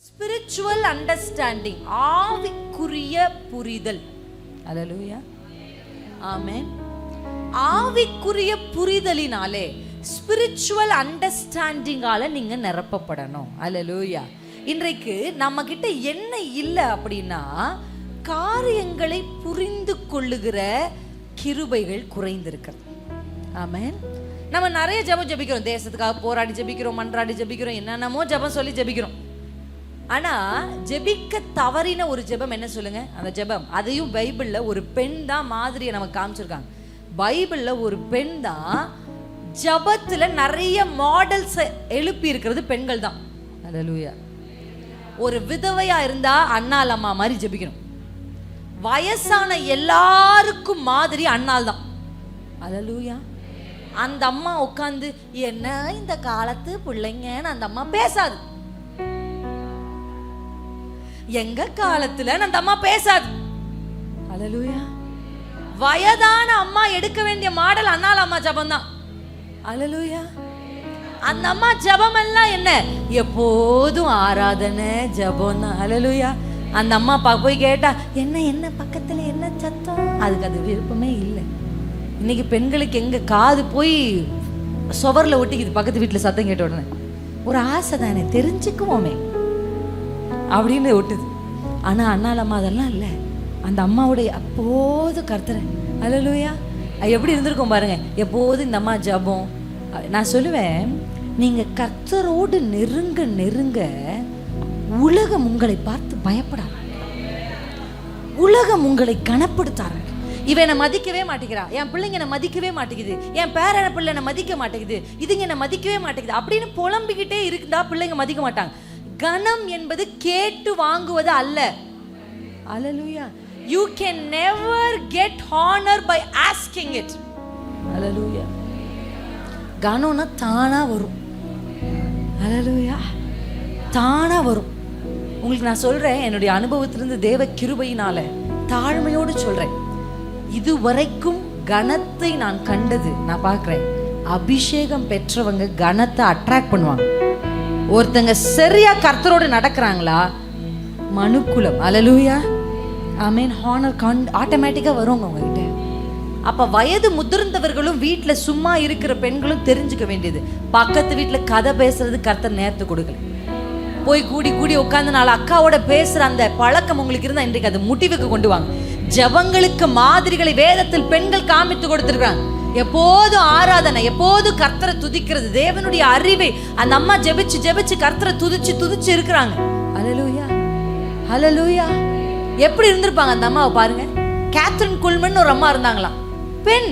Spiritual understanding, ஆவிக்குரிய புரிதல். அல்லேலூயா, ஆமென். ஆவிக்குரிய புரிதலினாலே, ஸ்பிரிச்சுவல் அண்டர்ஸ்டாண்டிங்கால நீங்க நிரப்பப்படணும். அல்லேலூயா. இன்றைக்கு நம்ம கிட்ட என்ன இல்லை அப்படின்னா, காரியங்களை புரிந்து கொள்ளுகிற கிருபைகள் குறைந்திருக்கிறது. ஆமென். நம்ம நிறைய ஜெபம் ஜெபிக்கிறோம், தேசத்துக்காக போராடி ஜெபிக்கிறோம், மன்றாடி ஜெபிக்கிறோம், என்னென்னமோ ஜெபம் சொல்லி ஜெபிக்கிறோம். ஆனா ஜெபிக்க தவறின ஒரு ஜெபம் என்ன சொல்லுங்க? அந்த ஜெபம், அதையும் பைபிள்ல ஒரு பெண் தான் மாதிரியை நமக்கு காமிச்சிருக்காங்க. பைபிள்ல ஒரு பெண் தான் ஜெபத்துல நிறைய மாடல்ஸ் எழுப்பி இருக்கிறது பெண்கள் தான். அல்லேலூயா. ஒரு விதவையா இருந்தா அன்னாள் அம்மா மாதிரி ஜெபிக்கணும். வயசான எல்லாருக்கும் மாதிரி அன்னாள் தான். அல்லேலூயா. அந்த அம்மா உட்காந்து என்ன இந்த காலத்து பிள்ளைங்கன்னு அந்த அம்மா பேசாது. எங்க காலத்துல அந்த அம்மா பேசாது. அல்லேலூயா. வயதான அம்மா எடுக்க வேண்டிய மாடல் அன்னாள் அம்மா ஜெபம் தான். அல்லேலூயா. அந்த அம்மா ஜெபம் எல்லாம் என்ன, எப்போதும் ஆராதனை ஜெபம் தான். அல்லேலூயா. அந்த அம்மா போய் கேட்டா என்ன என்ன பக்கத்துல என்ன சத்தம், அதுக்கு அது விருப்பமே இல்லை. இன்னைக்கு பெண்களுக்கு எங்க காது போய் சுவர்ல ஒட்டிக்குது, பக்கத்து வீட்டுல சத்தம் கேட்ட உடனே ஒரு ஆசை தானே தெரிஞ்சுக்குவோமே அப்படின்னு விட்டுது. ஆனா அண்ணாள் அம்மா அதெல்லாம் இல்லை. அந்த அம்மாவுடைய அப்போது கர்த்தரை, அல்லேலூயா, எப்படி இருந்திருக்கும் பாருங்க. எப்போதும் இந்த அம்மா ஜெபம். நான் சொல்லுவேன், நீங்க கர்த்தரோடு நெருங்க நெருங்க உலகம் உங்களை பார்த்து பயப்படாது. உலகம் உங்களை கனப்படுத்தாரு. இவன் என்னை மதிக்கவே மாட்டேங்கிறா, என் பிள்ளைங்க என்னை மதிக்கவே மாட்டேங்குது, என் பேர பிள்ளை என்னை மதிக்க மாட்டேங்குது, இதுங்க என்னை மதிக்கவே மாட்டேங்குது அப்படின்னு புலம்பிக்கிட்டே இருந்தா பிள்ளைங்க மதிக்க மாட்டாங்க. கனம் என்பது கேட்டு வாங்குவது அல்ல. அல்லேலூயா. You can never get honor by asking it. அல்லேலூயா. கனம்னா தானா வரும். அல்லேலூயா. தானா வரும். உங்களுக்கு நான் சொல்றேன், என்னுடைய அனுபவத்திலிருந்து தேவ கிருபையினால தாழ்மையோடு சொல்றேன், இதுவரைக்கும் கனத்தை நான் கண்டது நான் பார்க்கிறேன். அபிஷேகம் பெற்றவங்க கனத்தை அட்ராக்ட் பண்ணுவாங்க. ஒருத்தங்க சரியா கர்த்தரோடு நடக்கிறாங்களா, மனுக்குலம், அல்லேலூயா, ஆமென், ஹானர் ஆட்டோமேட்டிக்கா வருவாங்க உங்ககிட்ட. அப்ப வயது முதிர்ந்தவர்களும் வீட்டுல சும்மா இருக்கிற பெண்களும் தெரிஞ்சுக்க வேண்டியது, பக்கத்து வீட்டுல கதை பேசுறது கர்த்தர் நேரத்தை கொடுக்கல. போய் கூடி கூடி உட்கார்ந்து நாலு அக்காவோட பேசுற அந்த பழக்கம் உங்களுக்கு இருந்தா இன்றைக்கு அது முடிவுக்கு கொண்டு வாங்க. ஜெபங்களுக்கு மாதிரிகளை வேதத்தில் பெண்கள் காமித்து கொடுத்திருக்காங்க. எப்போதும் ஆராதனை, எப்போதும் கர்த்தரை துதிக்கிறது, தேவனுடைய அறிவை அந்த அம்மா ஜெபிச்சு ஜெபிச்சு கர்த்தரை துதிச்சு துதிச்சு இருக்கிறாங்க. அல்லேலூயா, அல்லேலூயா. எப்படி இருந்திருப்பாங்க அந்த அம்மாவை பாருங்க. கேத்ரின் குல்மன் ஒரு அம்மா இருந்தாங்களாம், பெண்.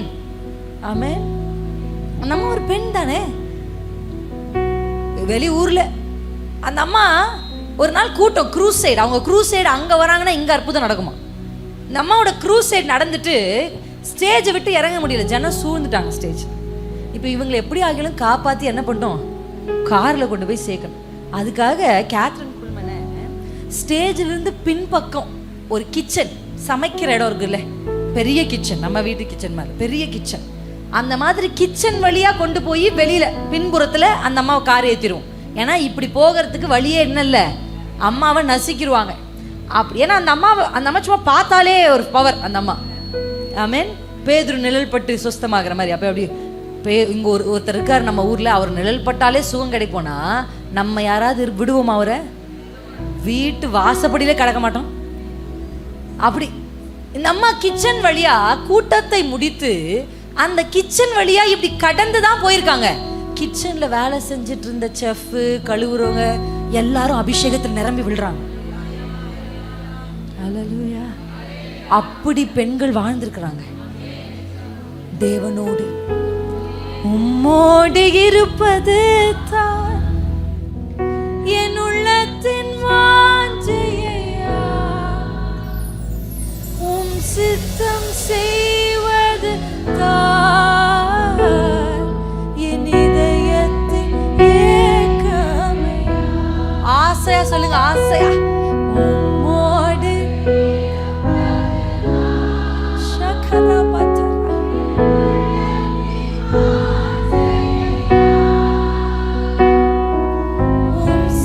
ஆமென். அந்த அம்மா ஒரு பெண் தானே, வெளி ஊர்ல. அந்த அம்மா ஒரு நாள் கூட்டம், க்ரூசைடு, அவங்க க்ரூசைடு அங்க வராங்கன்னா இங்க அற்புதம் நடக்குமா. இந்த அம்மாவோட க்ரூசைடு நடந்துட்டு ஸ்டேஜ் விட்டு இறங்க முடியல, ஜனம் சூழ்ந்துட்டாங்க ஸ்டேஜ். இப்போ இவங்களை எப்படி ஆகிலும் காப்பாற்றி என்ன பண்ணோம், காரில் கொண்டு போய் சேர்க்கணும். அதுக்காக கேத்ரின் குல்மனை ஸ்டேஜிலிருந்து பின்பக்கம் ஒரு கிச்சன், சமைக்கிற இடம் இருக்குல்ல, பெரிய கிச்சன், நம்ம வீட்டு கிச்சன் மாதிரி பெரிய கிச்சன், அந்த மாதிரி கிச்சன் வழியாக கொண்டு போய் வெளியில பின்புறத்தில் அந்த அம்மாவை கார் ஏற்றிடுவோம். ஏன்னா இப்படி போகிறதுக்கு வழியே என்ன இல்லை, அம்மாவை நசுக்கிடுவாங்க அப்படி. ஏன்னா அந்த அம்மா சும்மா பார்த்தாலே ஒரு பவர் அந்த அம்மா. ஆமென். பேதுரு நிழல் பட்டு சுஸ்தமாகிற மாதிரி. அப்போ இங்கே ஒருத்தர் இருக்கார் நம்ம ஊரில், அவர் நிழல் பட்டாலே சுகம் கிடைப்போனா நம்ம யாராவது விடுவோமா அவரை? வீட்டு வாசப்படியிலே கிடக்க மாட்டோம். அப்படி இந்த அம்மா கிச்சன் வழியா கூட்டத்தை முடித்து அந்த கிச்சன் வழியா இப்படி கடந்து தான் போயிருக்காங்க. கிச்சன்ல வேலை செஞ்சுட்டு இருந்த செஃப், கழுவுறவங்க எல்லாரும் அபிஷேகத்தில் நிரம்பி விழுறாங்க. அல்லேலூயா. அப்படி பெண்கள் வாழ்ந்திருக்கிறாங்க. தேவனோடு உம்மோடு இருப்பது தான் என் உள்ளத்தின் வாஞ்சையா, உம் சித்தம் செய்வது தான் என் இதயத்தின் ஏக்கமே. ஆசையா சொல்லுங்க, ஆசையா. உம்மோடு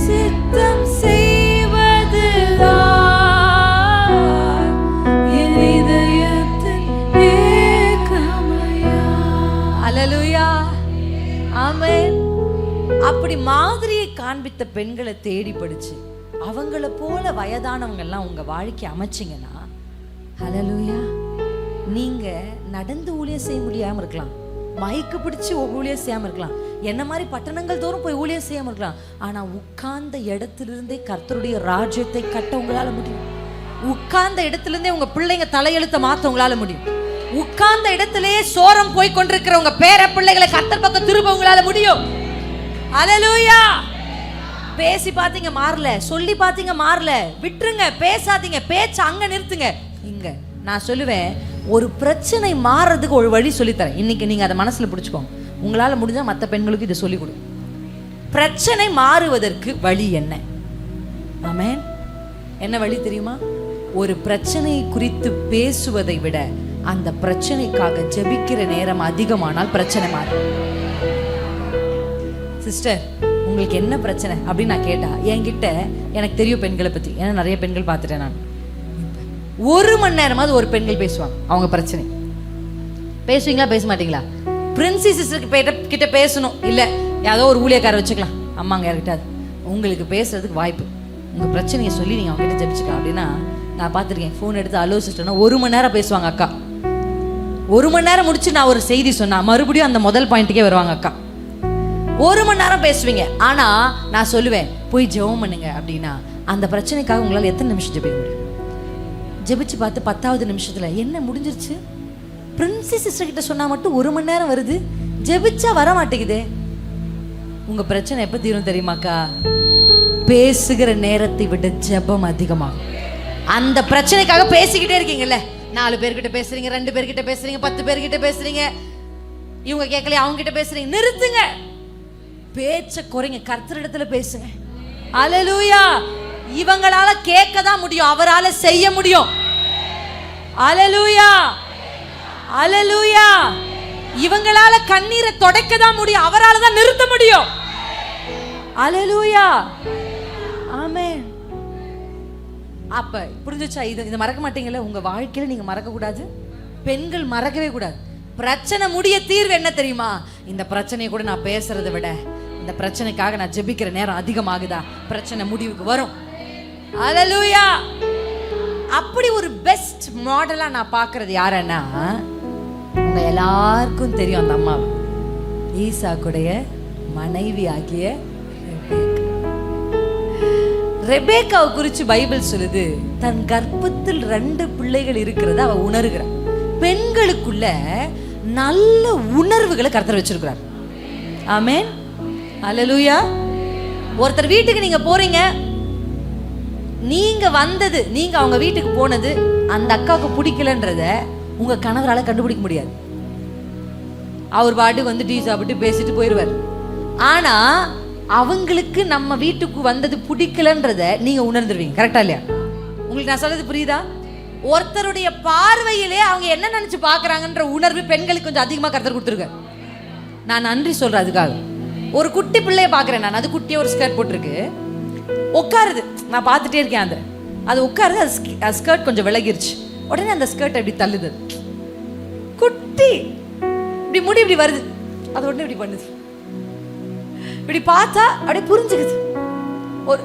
சித்தம் செய் ஆமென். அப்படி மாதிரியை காண்பித்த பெண்களை தேடி படிச்சு அவங்கள போல வயதானவங்க எல்லாம் உங்க வாழ்க்கை அமைச்சிங்கன்னா, ஹல்லேலூயா, நீங்க நடந்து ஊழியம் செய்ய முடியாம இருக்கலாம், மைக்கு பிடிச்சு ஊழியம் செய்யாம இருக்கலாம், என்ன மாதிரி பட்டணங்கள் தோறும் போய் ஊழியம் செய்யாம இருக்கலாம். ஆனா உட்கார்ந்த இடத்திலிருந்தே கர்த்தருடைய ராஜ்யத்தை கட்ட உங்களால முடியும். உட்கார்ந்த இடத்திலிருந்தே உங்க பிள்ளைங்க தலையெழுத்த மாத்த உங்களால முடியும். உட்கார்ந்த இடத்திலேயே சோரம் போய் கொண்டிருக்கிற உங்க பேர பிள்ளைகளை கர்த்தர் பக்கம் திரும்ப உங்களால முடியும். ஹல்லேலூயா. பேசி பாத்தீங்க மாறல, சொல்லி பாத்தீங்க மாறல, விட்டுருங்க, பேசாதீங்க, பேச்ச அங்க நிறுத்துங்க. இங்க நான் சொல்லுவேன், ஒரு பிரச்சனை மாறதுக்கு ஒரு வழி சொல்லித்தரேன். இன்னைக்கு நீங்க அதை மனசுல பிடிச்சுக்கோங்க. உங்களால முடிஞ்சா மற்ற பெண்களுக்கு இதை சொல்லிக் கொடு. பிரச்சனை மாறுவதற்கு வழி என்ன? ஆமென். என்ன வழி தெரியுமா? ஒரு பிரச்சனை குறித்து பேசுவதை விட அந்த பிரச்சனைக்காக ஜெபிக்கிற நேரம் அதிகமானால் பிரச்சனை மாறும். சிஸ்டர், உங்களுக்கு என்ன பிரச்சனை அப்படின்னு நான் கேட்டா, என்கிட்ட எனக்கு தெரியும் பெண்களை பத்தி, ஏன்னா நிறைய பெண்கள் பார்த்துட்டேன் நான். 1 மணி நேரமாவது ஒரு பெண்கள் பேசுவாங்க அவங்க பிரச்சனை. பேசுவீங்களா பேச மாட்டீங்களா? பிரின்சி சிஸ்டர் கிட்ட பேசணும், இல்ல ஏதோ ஒரு ஊழியக்கார வச்சுக்கலாம், அம்மாங்க யார்கிட்ட உங்களுக்கு பேசுறதுக்கு வாய்ப்பு, உங்க பிரச்சனையை சொல்லி நீங்க அவங்க கிட்ட ஜெபிச்சுக்கலாம் அப்படின்னா நான் பார்த்துருக்கேன். ஃபோன் எடுத்து அலோ சிஸ்டர்னா 1 மணி நேரம் பேசுவாங்க அக்கா. 1 மணி நேரம் முடிச்சு நான் ஒரு செய்தி சொன்னா மறுபடியும் அந்த முதல் பாயிண்ட்டுக்கே வருவாங்க அக்கா. 1 மணி நேரம் பேசுவீங்க. ஆனா நான் சொல்லுவேன், போய் ஜெபம் பண்ணுங்க அப்படின்னா அந்த பிரச்சனைக்காக உங்களால் எத்தனை நிமிஷம் ஜெபிக்க முடியும்? ஜெபிச்சு பார்த்து 10வது நிமிஷத்துல என்ன முடிஞ்சிருச்சு? பிரின்சி சிஸ்டர் கிட்ட சொன்னா மட்டும் 1 மணி நேரம் வருது, ஜெபிச்சா வர மாட்டேங்குதே. உங்க பிரச்சனை எப்ப தீரும் தெரியுமாக்கா? பேசுகிற நேரத்தை விட ஜெபம் அதிகமாகும். அந்த பிரச்சனைக்காக பேசிக்கிட்டே இருக்கீங்கல்ல, 4 பேர்கிட்ட பேசுறீங்க, 2 பேர்கிட்ட பேசுறீங்க, 10 பேர்கிட்ட பேசுறீங்க, இவங்க கேட்கல அவங்க கிட்ட பேசுறீங்க. நிறுத்துங்க, பேச்ச குறைங்க, கர்த்தரிடத்துல பேசுங்க. ஹல்லேலூயா. இவங்களால கேட்க தான் முடியும், அவரால செய்ய முடியும். ஹல்லேலூயா, ஹல்லேலூயா. இவங்களால கண்ணீரை துடைக்க தான் முடியும், அவரால தான் நிறுத்த முடியும். ஹல்லேலூயா, ஆமென். அப்ப புரிஞ்சுச்சா? இது மறக்க மாட்டீங்கல்ல, உங்க வாழ்க்கையில நீங்க மறக்க கூடாது, பெண்கள் மறக்கவே கூடாது. பிரச்சனை முடிய தீர்வு என்ன தெரியுமா? இந்த பிரச்சனையை கூட நான் பேசுறதை விட இந்த பிரச்சனைக்காக நான் ஜெபிக்கிற நேரம் அதிகமாகுதா, பிரச்சனை முடிவுக்கு வரும். ஹல்லேலூயா. அப்படி ஒரு பெஸ்ட் மாடலா நான் பார்க்கிறது யாரன்னா, உங்க எல்லாருக்கும் தெரியும் அந்த அம்மா, ஈசாக்குடைய மனைவி ஆகிய ரெபேக்காவை குறித்து பைபிள் சொல்லுது, தன் கர்ப்பத்தில் 2 பிள்ளைகள் இருக்கிறத அவ உணர்கிறார். பெண்களுக்குள்ள நல்ல உணர்வுகளை கர்த்தர் வச்சிருக்கிறார். ஆமென், ஹல்லேலூயா. ஒருத்தர் வீட்டுக்கு நீங்க போறீங்க, நீங்க வந்தது, நீங்க அவங்க வீட்டுக்கு போனது அந்த அக்காவுக்கு பிடிக்கலன்றத உங்க கணவரால கண்டுபிடிக்க முடியாது. அவர் பாட்டுக்கு வந்து டீ சாப்பிட்டு பேசிட்டு போயிடுவார். ஆனா அவங்களுக்கு நம்ம வீட்டுக்கு வந்தது பிடிக்கலன்றத நீங்க உணர்ந்துருவீங்க. கரெக்டா இல்லையா? உங்களுக்கு நான் சொல்றது புரியுதா? ஒருத்தருடைய பார்வையிலே அவங்க என்ன நினைச்சு பாக்குறாங்கன்ற உணர்வு பெண்களுக்கு கொஞ்சம் அதிகமா கர்த்தர் கொடுத்துருக்க. நான் நன்றி சொல்றேன் அதுக்காக. ஒரு குட்டி பிள்ளைய பாக்குறேன் நான், அது குட்டியா ஒரு ஸ்கர்ட் போட்டிருக்கு, உட்காருது, நான் பார்த்துட்டே இருக்கேன். அது உட்காருது, அது ஸ்கர்ட் கொஞ்சம் விலகிருச்சு, உடனே அந்த ஸ்கர்ட் அப்படி தள்ளுது, குட்டி இப்படி முடி இப்படி வருது, அது உடனே இப்படி பண்ணுது, இப்படி பார்த்தா அப்படியே புரிஞ்சுக்குது. ஒரு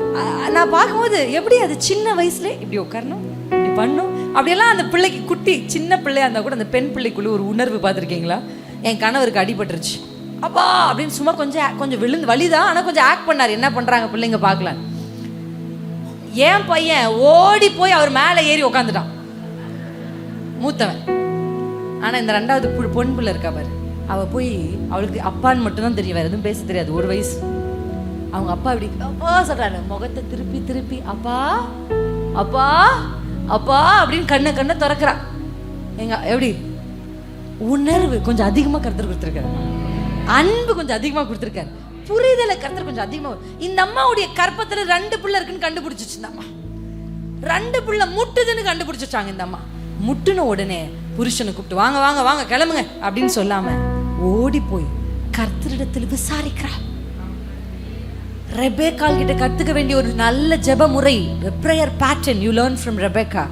நான் பார்க்கும்போது எப்படி அது சின்ன வயசுல இப்படி உட்காரணும், இப்படி பண்ணும், அப்படியெல்லாம் அந்த பிள்ளைக்கு, குட்டி சின்ன பிள்ளையா இருந்தா கூட அந்த பெண் பிள்ளைக்குள்ள ஒரு உணர்வு பார்த்துருக்கீங்களா? என் கணவருக்கு அடிபட்டுருச்சு, அப்பா அப்படின்னு சும்மா கொஞ்சம் விழுந்து வலிதான், ஆனால் கொஞ்சம் ஆக்ட் பண்ணார், என்ன பண்றாங்க பிள்ளைங்க பார்க்கலாம். என் பையன் ஓடி போய் அவர் மேலே ஏறி உக்காந்துட்டான், மூத்தவன். ஆனா இந்த 2வது பொன் பிள்ளை இருக்கா பாரு, அவ போய் அவளுக்கு அப்பான்னு மட்டும்தான் தெரியும், வேற எதுவும் பேச தெரியாது, 1 வயசு. அவங்க அப்பா இப்படி அப்பா சொல்றாரு, முகத்தை திருப்பி திருப்பி அப்பா அப்பா அப்பா அப்படின்னு கண்ணை திறக்கிறா. எங்க எப்படி உணர்வு கொஞ்சம் அதிகமா கர்த்தர் கொடுத்துருக்காரு, அன்பு கொஞ்சம் அதிகமா கொடுத்துருக்காரு, புரிதலை கர்த்தர் கொஞ்சம் அதிகமா. இந்த அம்மாவுடைய கற்பத்துல 2 பிள்ளை இருக்குன்னு கண்டுபிடிச்சிச்சு இந்த அம்மா. 2 பிள்ளை முட்டுதுன்னு கண்டுபிடிச்சிச்சாங்க இந்த அம்மா. முட்டுன உடனே புருஷனை கூப்பிட்டு வாங்க வாங்க வாங்க கிளம்புங்க அப்படின்னு சொல்லாம ஓடி போய் கர்த்தரிடத்தில் விசாரிக்கிறா. ரெபேக்காள் கிட்ட கத்துக்க வேண்டிய ஒரு நல்ல ஜெப முறை, prayer pattern you learn from Rebecca.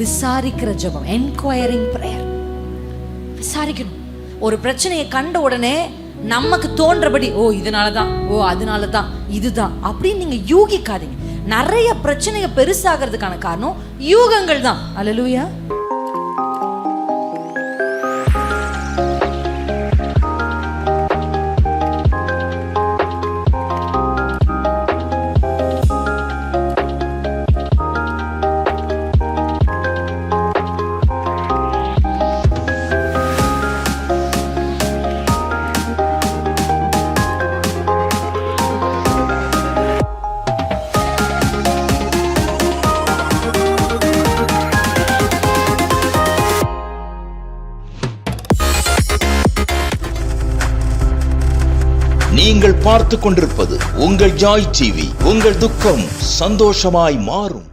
விசாரிக்கிற ஜெபம், என்கொயரிங் prayer. விசாரிக்கணும். ஒரு பிரச்சனையை கண்ட உடனே நமக்கு தோன்றபடி ஓ இதனாலதான், ஓ அதனாலதான், இதுதான் அப்படின்னு நீங்க யூகிக்காதீங்க. நிறைய பிரச்சனைகள் பெருசாகிறதுக்கான காரணம் யூகங்கள் தான். அல்லேலூயா. நீங்கள் பார்த்துக் கொண்டிருப்பது உங்கள் ஜாய் டிவி. உங்கள் துக்கம் சந்தோஷமாய் மாறும்.